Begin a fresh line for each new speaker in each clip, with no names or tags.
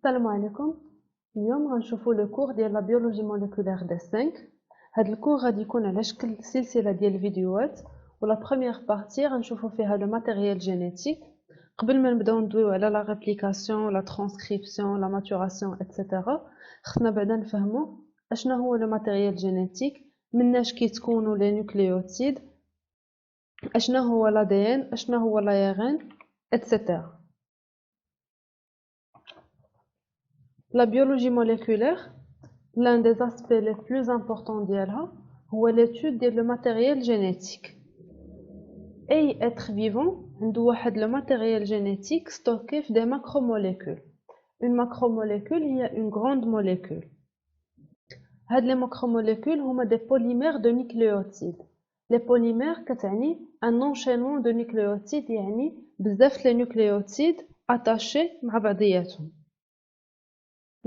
السلام عليكم. اليوم غنشوفوا لو كور ديال لا بيولوجي موليكولير دي 5. هاد الكور غادي يكون على شكل سلسله ديال الفيديوهات، ولا بروميير بارتي غنشوفوا فيها لو ماتيريال جينيتيك قبل ما نبداو ندويو على لا ريبليكاسيون لا ترانسكريبسيون لا ماتوراسيون ايتترا. خصنا بعدا نفهموا اشنا هو لو ماتيريال جينيتيك، مناش كيتكونوا لي نيوكليوتيد، اشنا هو لا دي ان، اشنا هو لا ار ان ايتترا. La biologie moléculaire, l'un des aspects les plus importants d'elle, c'est l'étude du matériel génétique. Et être vivant, on doit avoir le matériel génétique stocké dans des macromolécules. Une macromolécule, il y a une grande molécule. Les macromolécules sont des polymères de nucléotides. Les polymères, c'est un enchaînement de nucléotides, c'est les nucléotides attachés à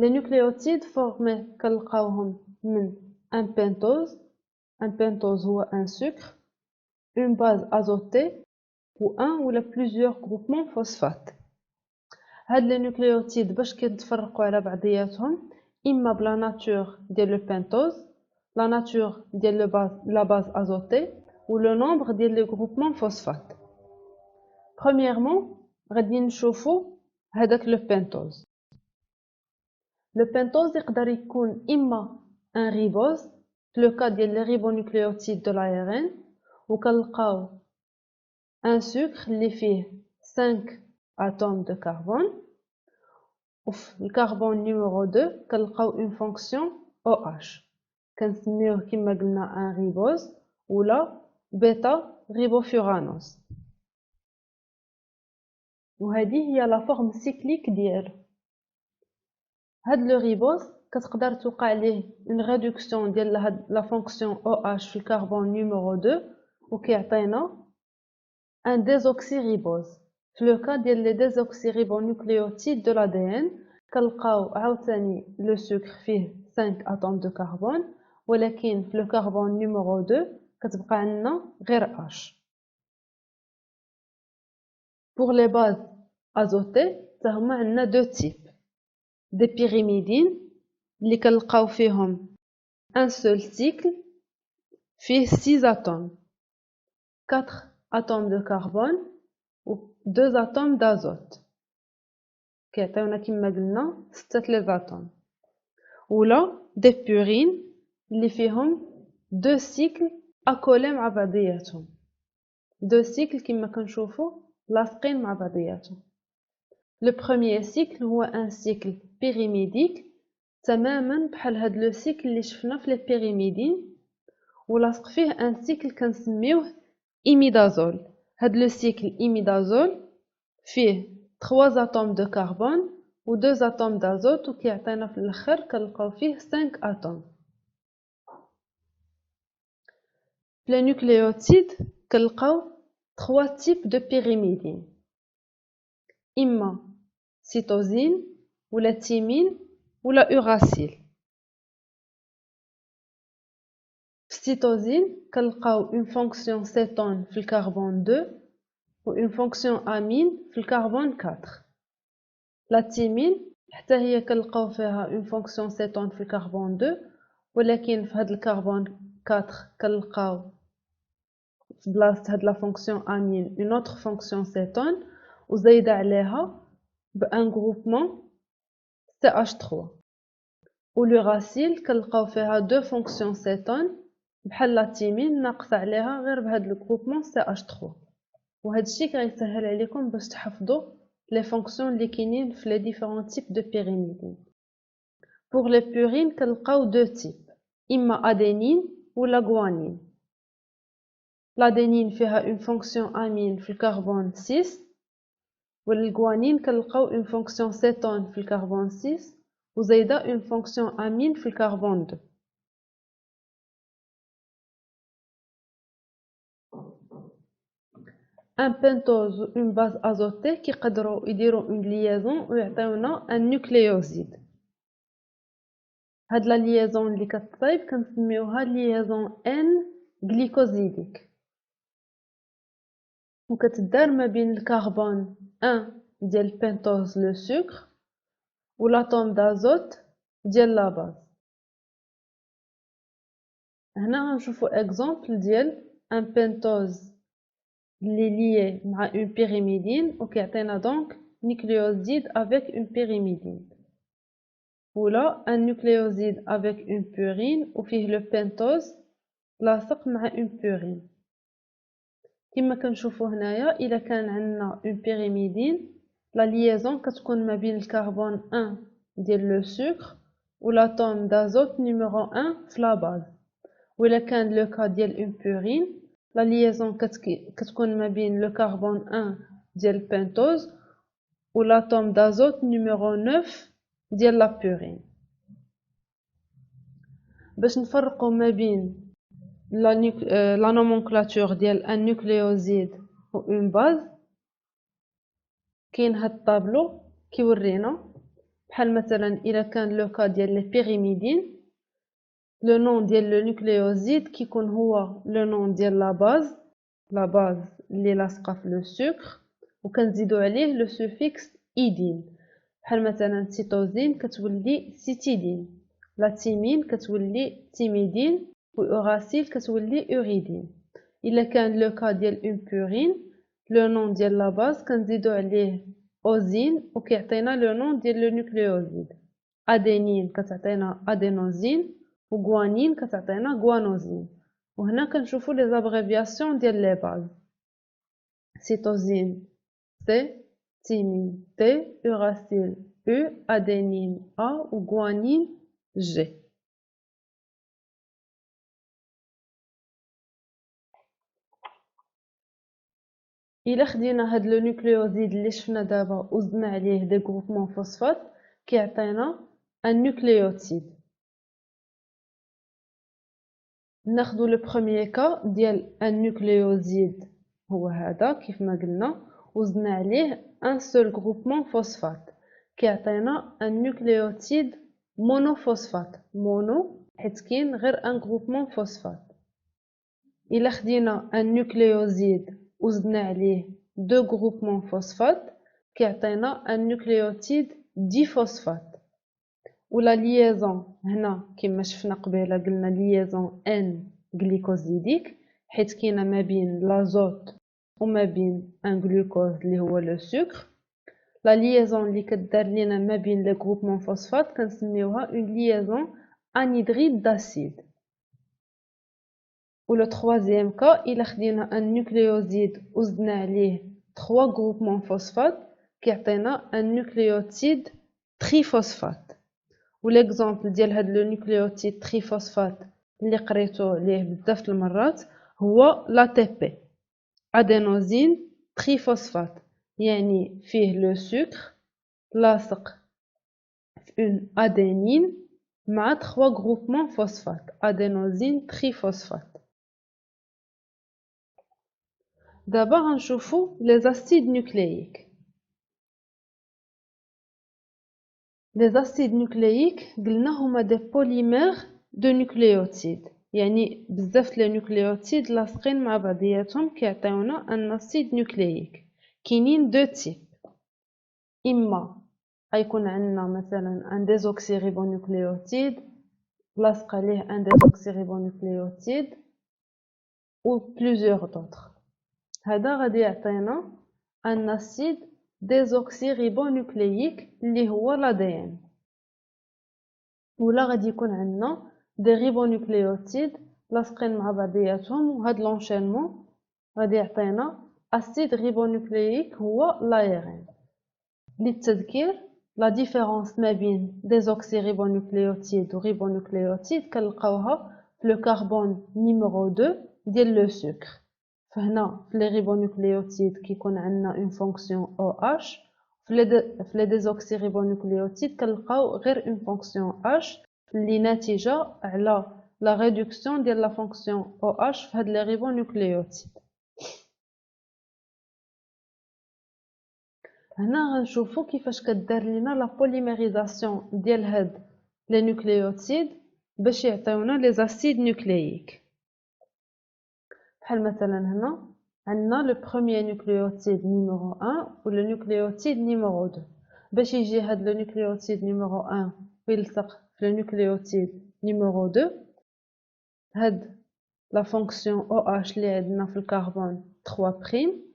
Les nucléotides formés كنلقاوهم من un pentose هو un sucre, une base azotée ou un ou plusieurs groupements phosphates. هاد les nucléotides باش كيتفرقوا على بعضياتهم إما بلا ناتور ديال le pentose, la nature ديال la base azotée ou le nombre ديال les groupements phosphates. Premièrement غادي نشوفوا هذاك le pentose. Le pentose يقدر يكون إما un ribose في le cas ديال les ribonucléotides de l'ARN وكنلقاو un sucre اللي فيه 5 atomes de carbone وفي الكربون numéro 2 كنلقاو une fonction OH كنسميوه كما قلنا un ribose ولا bêta ribofuranose. وهذه هي la forme cyclique ديالو. هاد لو ريبوز كتقدر توقع ليه اون ريدكسيون ديال هاد لا فونكسيون OH في الكربون نيميرو 2 وكيعطينا ان ديزوكسي ريبوز. في لو كا ديال لي ديزوكسي ريبونوكليوتيد دو l'ADN كنلقاو عاوتاني لو سكر فيه 5 اتوم دو كربون، ولكن في لو كربون نيميرو 2 كتبقى عندنا غير H. pour les bases azotées حتى هما عندنا دو تيب des pyrimidines اللي كنلقاو فيهم un seul cycle فيه 6 atomes, 4 atomes de carbone و 2 atomes d'azote كيعطيونا كما قلنا 6 لي atomes. ولا des purines اللي فيهم 2 cycles accolés مع بعضياتهم، 2 cycles كما كنشوفوا لاصقين مع بعضياتهم. Le premier cycle هو un cycle pyrimidique تماما بحال هاد لو سيكل اللي شفنا في لي بيريميدين ولاصق فيه ان سيكل كنسميوه إيميدازول. هاد لو سيكل إيميدازول فيه 3 اتوم دو كربون و 2 اتوم دازوت وكيعطينا في الاخر كنلقاو فيه 5 اتوم. في لي نيوكليوتيد كنلقاو 3 تيب دو بيريميدين، اما سيتوزين ولا تيمين ولا uracile. في السيتوزين كنلقاو une fonction cétone في الكربون 2 و une fonction amine في الكربون 4. لا تيمين حتى هي كنلقاو فيها une fonction cétone في الكربون 2 ولكن في هاد الكربون 4 كنلقاو في بلاصه هاد لا fonction amine une autre fonction cétone وزايده عليها بان groupement CH3. و l'uracile كنلقاو فيها deux fonctions cétone بحال لا تيمين ناقص عليها غير بهاد الجروبمون CH3. وهذا الشيء كيسهل عليكم باش تحفظوا لي فونكسيون اللي كاينين في لي ديفيرون تيب دو بيريميدين. pour les purines كنلقاو deux types اما ادينين ولا guanine. l'adénine فيها une fonction amine في الكربون 6 والguanine كنلقاو une fonction cétone في الكربون 6 وزايده une fonction amine في الكربون 2. un pentose ou une base azotée كيقدروا يديروا une liaison ويعطيونا un nucléoside. هاد la liaison اللي كتصايب كنسميوها liaison N glycosidique وكتدار ما بين الكربون 1 ديال البنتوز لو سكر و l'atome d'azote ديال لا باز. هنا غنشوفوا اكزامبل ديال ان بنتوز اللي lié مع une pyrimidine وكيعطينا دونك nucléoside avec une pyrimidine. ولا un nucléoside avec une purine وفيه le pentose لاصق مع une purine. كما كنشوفوا هنايا الا كان عندنا une pyrimidine la liaison كتكون ما بين الكربون 1 ديال لو سكر و l'atome d'azote numéro 1 في لا باز. وإلا كان لو كا ديال une purine la liaison كتكون ما بين le carbone 1 ديال pentose و l'atome d'azote numéro 9 ديال la purine. باش نفرقوا ما بين la nomenclature ديال un nucléoside و une base كاين هاد الطابلو كيورينا بحال مثلا الا كان لو كا ديال لي بيريميدين لو نون ديال لو نوكليوزيد كيكون هو لو نون ديال لا باز اللي لاصقه في لو سكر وكنزيدو عليه لو سوفيكس ايدين بحال مثلا سيتوزين كتولي سيتيدين لا تيمين كتولي تيميدين و اوراسيل كتولي اوريدين. الا كان لو كا ديال اون بورين لو نون ديال لا باز كنزيدو عليه اوزين وكيعطينا لو نون ديال لو نوكليوزيد. ادينين كتعطينا ادينوزين وغوانين كتعطينا غوانوزين. وهنا كنشوفوا لي زابريفياسيون ديال لي باز سيتوزين سي تيمين تي اوراسيل او ادينين ا وغوانين جي. الا خدينا هاد لو نوكليوزيد اللي شفنا دابا وزدنا عليه دي غروبمون فوسفات كيعطينا ان نوكليوتيد. ناخدو لو بروميير كا ديال ان نوكليوزيد هو هذا كيف ما قلنا وزدنا عليه ان سول غروبمون فوسفات كيعطينا ان نوكليوتيد مونوفوسفات مونو حيت كاين غير ان غروبمون فوسفات. الا خدينا ان نوكليوزيد وزدنا عليه دو غروبمون فوسفات كيعطينا ان نوكليوتيد ديفوسفات. ولا ليزون هنا كما شفنا قبيله قلنا ليزون ان غليكوزيديك حيت كاينه ما بين لازوت وما بين ان غلوكوز اللي هو لو سكر. لا ليزون اللي كدار لينا ما بين لي غروبمون فوسفات كنسميوها اون ليزون انيدريد داسيد. و لو تروازيام كا الا خدينا ان نوكليوزيد وزدنا عليه 3 غروبمون فوسفات كيعطينا ان نوكليوتيد تريفوسفات. وليكزامبل ديال هاد لو نوكليوتيد تريفوسفات اللي قريتو ليه بزاف المرات هو لا تي بي ادينوزين تريفوسفات يعني فيه لو سكر لاصق في اون ادينين مع 3 غروبمون فوسفات ادينوزين تريفوسفات. دابا غنشوفو لي زاسيد نوكلييك. Les acides nucléiques قلنا هما des polymères de nucléotides يعني بزاف لي نوكليوتيد لاصقين مع بعضياتهم كيعطيونا ان acide nucléique. كاينين دو تيب اما غيكون عندنا مثلا ان ديزوكسيريبونوكليوتيد لاصق عليه ان ديزوكسيريبونوكليوتيد و بليزيور دوطر. هذا غادي يعطينا ان acide ديزوكسيريبونوكلييك اللي هو l'ADN. ولا غادي يكون عندنا دي ريبونوكليوتيد لاصقين مع بعضياتهم وهاد لونشينمون غادي يعطينا اسيد ريبونوكلييك هو l'ARN. للتذكير لا ديفيرونس ما بين ديزوكسيريبونوكليوتيد و ريبونوكليوتيد كنلقاوها في لو كربون نيميرو 2 ديال لو سكر. فهنا في لي ريبونوكليوتيد كيكون عندنا اون فونكسيون او اش في لي ديزوكسيريبونوكليوتيد كنلقاو غير اون فونكسيون اش اللي ناتجه على لا ريدكسيون ديال لا فونكسيون او اش في هاد لي ريبونوكليوتيد. هنا غنشوفو كيفاش كدار لينا لا بوليميريزاسيون ديال هاد لي نوكليوتيد باش يعطيونا لي زاسيد نوكلييك. بحال مثلا هنا عندنا لو بروميير نوكليوتيد نيميرو 1 و لو نوكليوتيد نيميرو 2. باش يجي هاد لو نيكليوتيد نيميرو 1 ويلصق في لو نيكليوتيد نيميرو 2 هاد لا فونكسيون OH اللي عندنا في الكربون 3 بريم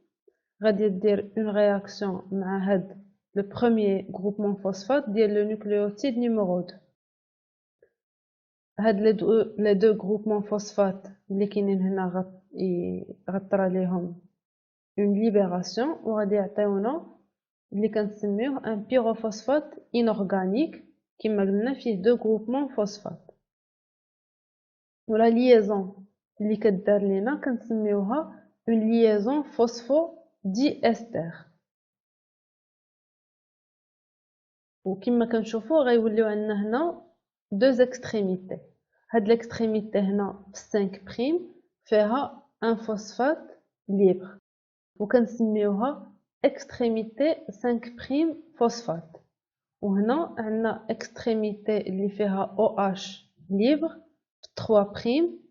غادي دير اون رياكسيون مع هاد لو بروميير غروبمون فوسفات ديال لو نيكليوتيد نيميرو 2 هاد لي دو غروبمون فوسفات اللي كاينين هنا غطرى ليهم اون ليبراسيون وغادي يعطيونا اللي كنسميوه ان بيروفوسفات انورغانيك كما قلنا فيه دو غروبمون فوسفات ولا ليزون اللي كدار لينا كنسميوها اون ليزون فوسفو دي استر وكما كنشوفوا غيوليو عندنا هنا دو اكستريميتي هاد الاكستريميتي هنا في 5 بريم فيها ان فوسفات ليبر وكنسميوها اكستريميتي 5 بريم فوسفات وهنا عندنا اكستريميتي اللي فيها OH ليبر 3 بريم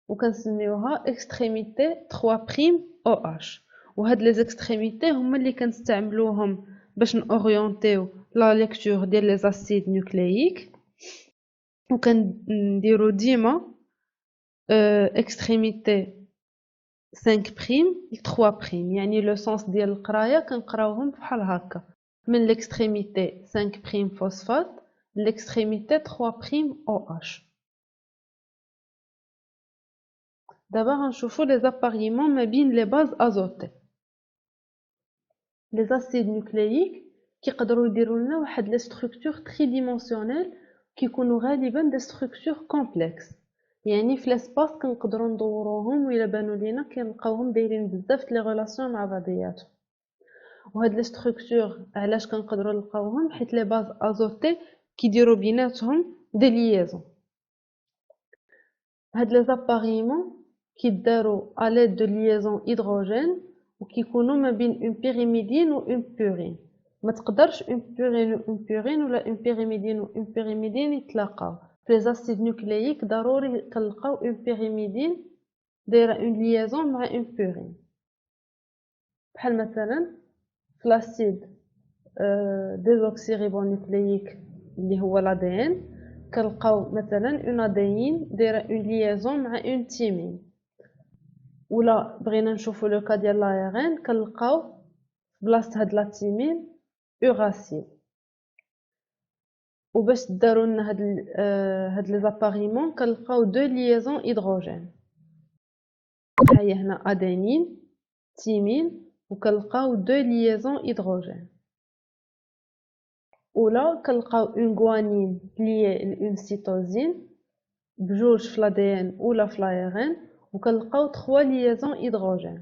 وكنسميوها اكستريميتي 3 بريم OH وهاد لي اكستريميتي هما اللي كنستعملوهم باش نوريونتيو لا ليكتور ديال لي اسيد نوكلييك وكنديرو ديما اكستريميتي 5 بريم ل 3 بريم يعني لو سونس ديال القرايه كنقراوهم بحال هكا من ليكستريميتي 5 بريم فوسفات ليكستريميتي 3 بريم OH دابا غنشوفو لي زاباريمون ما بين لي باز ازوتي لي اسيد نوكلييك كيقدروا يديروا لنا واحد لي ستركتور تري ديمونسيونيل كيكونوا غالبا دي ستركتور كومبلكس يعني في لاسباس كنقدروا ندوروهم وإلا بانوا لينا كنلقاوهم دايرين بزاف لي ريلاسيون مع بعضياتهم وهاد لي ستركتور علاش كنقدروا نلقاوهم حيت لي باز ازوتي كيديروا بيناتهم دي ليزون هاد لي زاباريمون كيداروا ا ليد دو ليزون هيدروجين وكيكونوا ما بين اون بيريميدين و اون بورين ما تقدرش اون بورين و اون بورين ولا اون بيريميدين و اون بيريميدين يتلاقاو في لي اسيد نوكلييك ضروري كنلقاو اون بيريميدين دايره اون ليزون مع اون بورين بحال مثلا في لاسيد ديزوكسيريبونوكلييك اللي هو l'ADN كنلقاو مثلا اون ادين دايره اون ليزون مع اون تيمين ولا بغينا نشوفو لو كا ديال لايرين كنلقاو بلاصه هاد لا تيمين اوراسيل وباش داروا لنا هاد لي زاباريمون كنلقاو دو ليزون هيدروجين ها هي هنا ادينين تيمين وكنلقاو دو ليزون هيدروجين ولا كنلقاو اون غوانين ليي لأون سيتوزين بجوج في l'ADN ولا في l'ARN وكنلقاو 3 ليزون هيدروجين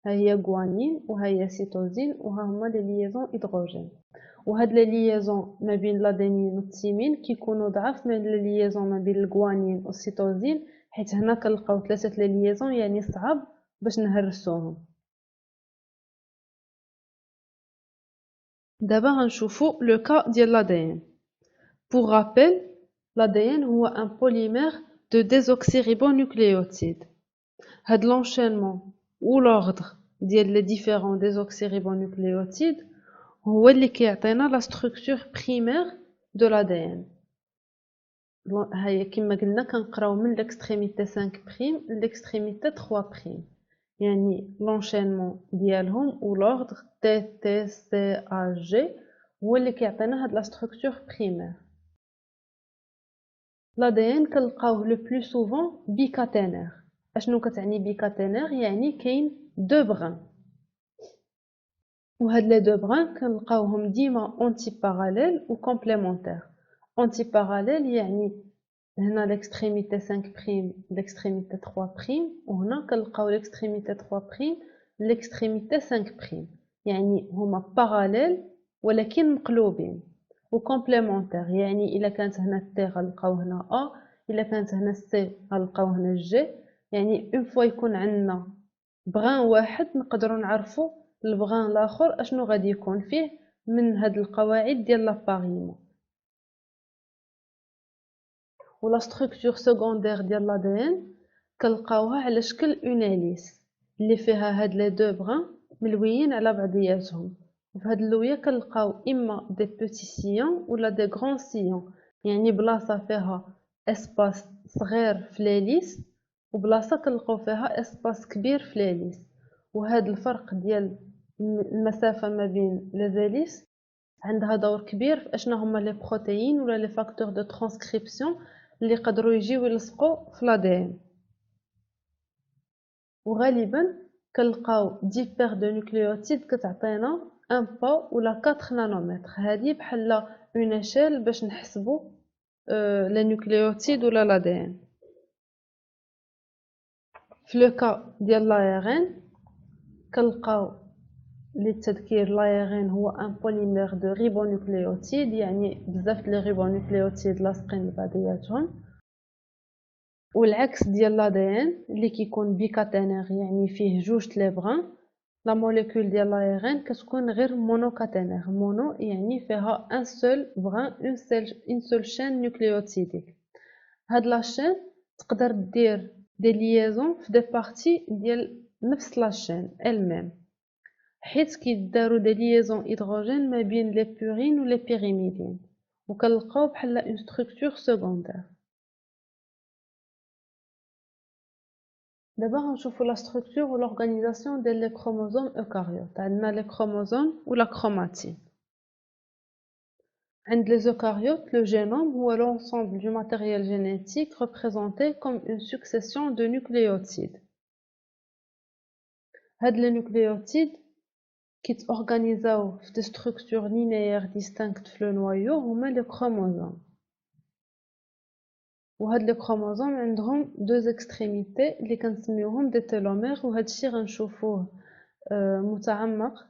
ها هي غوانين وها هي سيتوزين وها هما لي ليزون هيدروجين وهاد لي ليزون ما بين l'ADENINE والثيمين كيكونوا ضعاف من لي ليزون ما بين الغوانين والسيتوزين حيت هنا كنلقاو 3 لي ليزون يعني صعب باش نهرسوهم دابا غنشوفو لو كا ديال l'ADN pour rappel l'ADN هو un polymère de désoxyribonucléotides هاد l'enchaînement ou l'ordre ديال les différents désoxyribonucléotides هو اللي كيعطينا la structure primaire de l'ADN هاي كما قلنا كنقراو من l'extrémité 5' l'extrémité 3' يعني l'enchaînement ديالهم ou l'ordre TTCAG هو اللي كيعطينا هاد la structure primaire l'ADN كنلقاوه لو بلو سوفون بيكاتينير اشنو كتعني بيكاتينير يعني كاين دو بران وهاد لي دو بران كنلقاوهم ديما اونتي باراليل و كومبليمونتير اونتي باراليل يعني هنا ليكستريميتي 5' ليكستريميتي 3' وهنا كنلقاو ليكستريميتي 3' ليكستريميتي 5' يعني هما باراليل ولكن مقلوبين و كومبليمونتير يعني الا كانت هنا تي غنلقاو هنا ا الا كانت هنا سي غنلقاو هنا جي يعني اون فوا يكون عندنا بغان واحد نقدروا نعرفوا البغان الاخر اشنو غادي يكون فيه من هاد القواعد ديال لاباريمون ولا ستركتور سكوندير ديال لادين كنلقاوها على شكل اون هيليس اللي فيها هاد لي دو بغان ملويين على بعضياتهم وفي هاد اللوية كنلقاو إما دي بوتي سيون ولا دي غران سيون، يعني بلاصة فيها اسباس صغير في ليليس وبلاصة كنلقاو فيها اسباس كبير في ليليس. وهاد الفرق ديال المسافة ما بين لي زيليس عندها دور كبير في اشنا هما لي بروتيين ولا لي فاكتور دو ترانسكريبسيون اللي يقدروا يجيو يلصقوا في l'ADN. وغالبا كنلقاو 10 بير دو نوكليوتيد كتعطينا 1 با ولا 4 نانومتر. هذه بحال اون اشيل باش نحسبوا لي نوكليوتيد ولا l'ADN. في لو كا ديال l'ARN كنلقاو للتذكير l'ARN هو ان بوليمير دو ريبونوكليوتيد، يعني بزاف لي ريبونوكليوتيد لاصقين لبعضياتهم. والعكس ديال l'ADN اللي كيكون بيكاتينير يعني فيه جوج لي بران، لا موليكول ديال l'ARN كتكون غير مونوكاتينير. مونو يعني فيها ان سول بران، اون سول شين نوكليوتيديك. هاد لا شين تقدر دير دي ليزون في دي بارتي ديال نفس لا شين elle-même، حيت كيداروا دي ليزون هيدروجين ما بين لي بورين و لي بيريميدين وكنلقاو بحال اون ستركتور سكوندير. دابا غنشوفو لا ستركتور و لورغانيزاسيون ديال لي كروموزوم eucaryotes. عندنا لي كروموزوم و لا كروماتين. عند les eucaryotes, le génome هو l'ensemble du matériel génétique représenté comme une succession de nucléotides. هاد les nucléotides كيتورغانيزاو في des structures linéaires distinctes في le noyau هما les chromosomes. وهاد لي كروموزوم عندهم دوز اكستريميتي اللي كنسميوهم دي تيلومير، وهاد الشيء غنشوفوه متعمق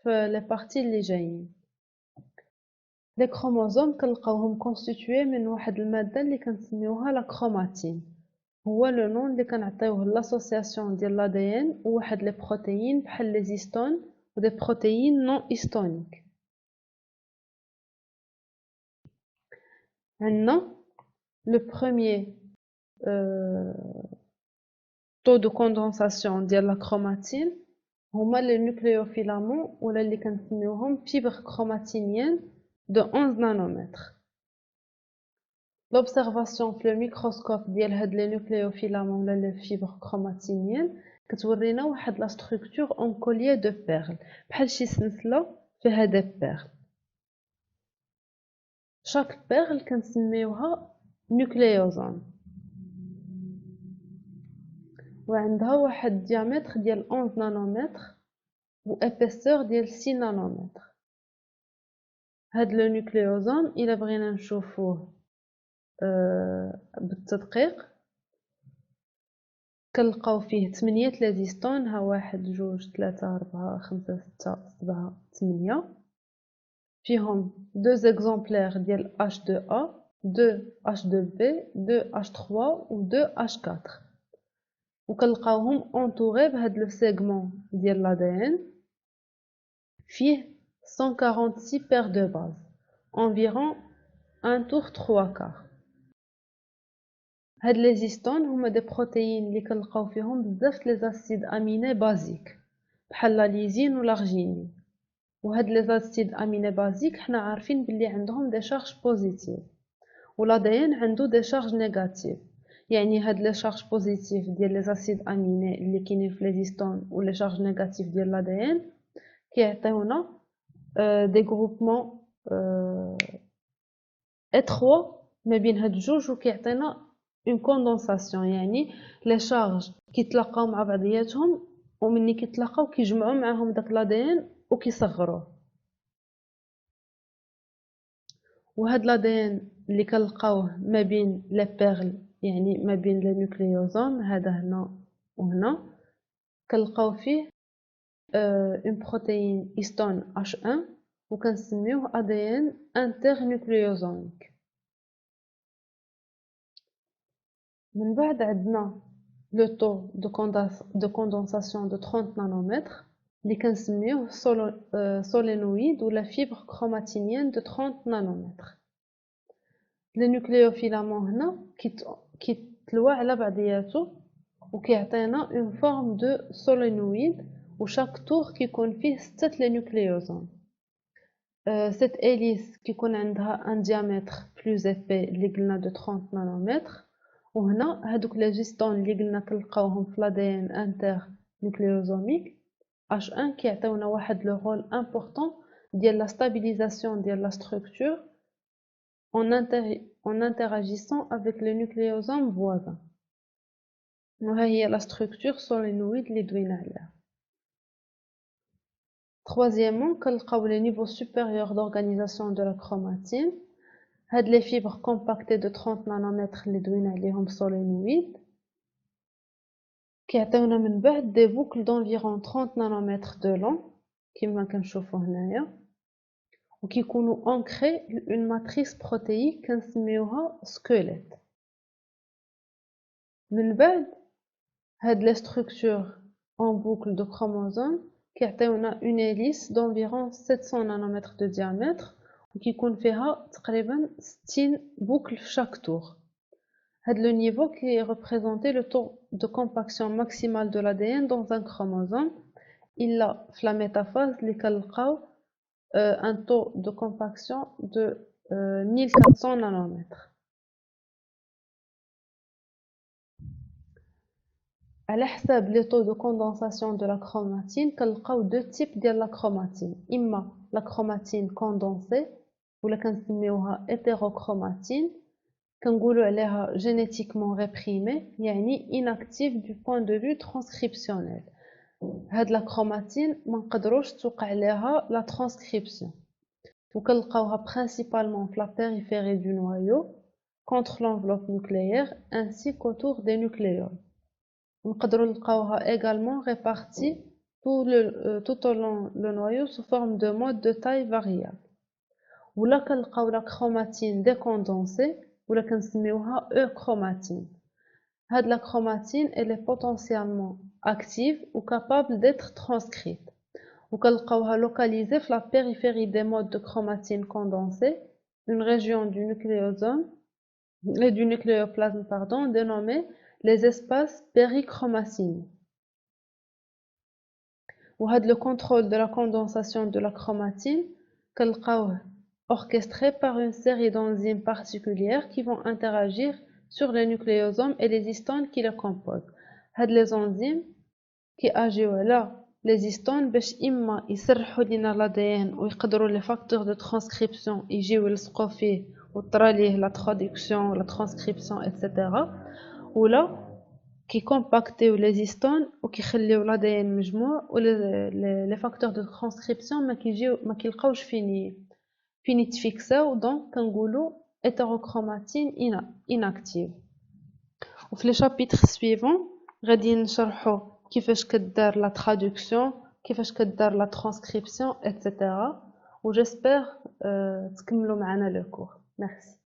في لي بارتي اللي جايين. لي كروموزوم كنلقاوهم كونستيتوي من واحد الماده اللي كنسميوها لا كروماتين، هو لو نون اللي كنعطيوه لاسوسياسيون ديال l'ADN وواحد لي بروتيين بحال لي زيستون ودي بروتيين نون هيستونيك. عندنا لو بروميير taux de condensation ديال لا كروماتين هما لي نوكليوفيلامون ولا اللي كنسميوهم فيبر كروماتينيان de 11 nanomètres. L'observation في الميكروسكوب ديال هاد لي نوكليوفيلامون ولا لي فيبر كروماتينيان كتورينا واحد لا ستركتور اون كوليي دو بيرل بحال شي سلسله فيها دي بيرل. شاك بيرل كنسميوها نوكليوزوم وعندها واحد ديامتر ديال 11 نانومتر و épaisseur ديال 6 نانومتر. هاد لو نوكليوزوم الا بغينا نشوفوه بالتدقيق كنلقاو فيه 8 لازيستون، ها 1 2 3 4 5 6 7 8 فيهم 2 زيكزامبلير ديال H2A 2 H2B 2 H3 و 2 H4 وكنلقاوهم اونطوري بهاد لو سيغمون ديال l'ADN فيه 146 paires de bases environ 1 tour 3 quarts. هاد لي زيستون هما دي بروتيين اللي كنلقاو فيهم بزاف لي زاسيد اميني بازيك بحال لا ليزين و لارجينين، وهاد لي زاسيد اميني بازيك حنا عارفين بلي عندهم دي شارج بوزيتيف و l'ADN عنده دي شارج نيجاتيف. يعني هاد لي شارج بوزيتيف ديال لي زاسيد اميني اللي كاينين في لي زيستون و لي شارج نيجاتيف ديال l'ADN كيعطيونا دي غروبمون étroits ما بين هاد الجوج وكيعطينا اون كوندونساسيون، يعني لي شارج كيتلاقاو مع بعضياتهم ومني كيتلاقاو كيجمعوا معاهم داك l'ADN وكيصغروه. وهاد l'ADN اللي كنلقاوه ما بين لي بيرل يعني ما بين لي نوكليوزوم هذا هنا وهنا كنلقاو فيه اون بروتيين هيستون H1 وكنسميوه ADN انترنوكليوزوميك. من بعد عندنا لو طو دو كوندونساسيون دو 30 نانومتر اللي كنسميوه سولينويد ولا فيبر كروماتينيان دو 30 نانومتر. لي نوكليوفيلامون هنا كيتلوى على بعضياتو وكيعطينا اون فورم دو سولينويد وشاك طور كيكون فيه 6 لي نوكليوزوم. cette hélice qui a un diamètre plus épais de 30 nanomètres وهنا هادوك les histones اللي قلنا كنلقاوهم في l'ADN internucléosomique H1 كيعطيونا واحد le rôle important ديال la stabilisation ديال la structure en interagissant avec les nucléosomes voisins. وها هي la structure solénoïde اللي دوينا عليها. Troisièmement, كنلقاو les niveaux supérieurs d'organisation de la chromatine. هاد les fibres compactées de 30 nanomètres اللي دوينا عليهم solénoïdes كيعطيونا من بعد des boucles d'environ 30 nanomètres de long كيما كنشوفوا هنايا وكيكونوا ancrés une matrice protéique كنسميوها squelette. من بعد هاد les structures en boucle de chromosomes كيعطيونا une hélice d'environ 700 nanomètres de diamètre وكيكون فيها تقريبا 60 boucles chaque tour. هاد le niveau qui est représenté le taux de compaction maximale de l'ADN dans un chromosome. Il a la métaphase اللي كنلقاو un taux de compaction de 1400 nanomètres. على حساب les taux de condensation de la chromatine كنلقاو deux types ديال la chromatine. إما la chromatine condensée ولا كنسميوها hétérochromatine كنقولوا عليها génétiquement réprimée يعني inactive du point de vue transcriptionnel. هاد la chromatine ما نقدروش توقع عليها la transcription وكنلقاوها principalement في la périphérie du noyau contre l'enveloppe nucléaire ainsi qu'autour des nucléoles. نقدروا نلقاوها également répartie tout au long le noyau sous forme de modes de taille variable. ولا كنلقاو la chromatine décondensée ولا كنسميوها euchromatine. هاد la chromatine elle est potentiellement active ou capable d'être transcrite. وكنلقاوها localisée في la périphérie des modes de chromatine condensée, une région du nucléosome et du nucléoplasme dénommée les espaces périchromatineux. وهاد le contrôle de la condensation de la chromatine كنلقاوه orchestré par une série d'enzymes particulières qui vont interagir sur les nucléosomes et les histones qui les composent. هاد les enzymes qui agissent على les histones باش إما يسرحوا لينا l'ADN ويقدروا les facteurs de transcription يجيو يلصقوا فيه وطرا ليه la traduction la transcription etc. ولا qui compactent les histones وكيخليو l'ADN مجموع و les facteurs de transcription ما كيلقاوش فين يتفيكساو دونك كنقولوا hétérochromatine inactive. وفي لي شابيتر سويفون غادي نشرحوا كيفاش كدار لا traduction كيفاش كدار لا transcription etc. و j'espère تكملوا معنا لو كور. Merci.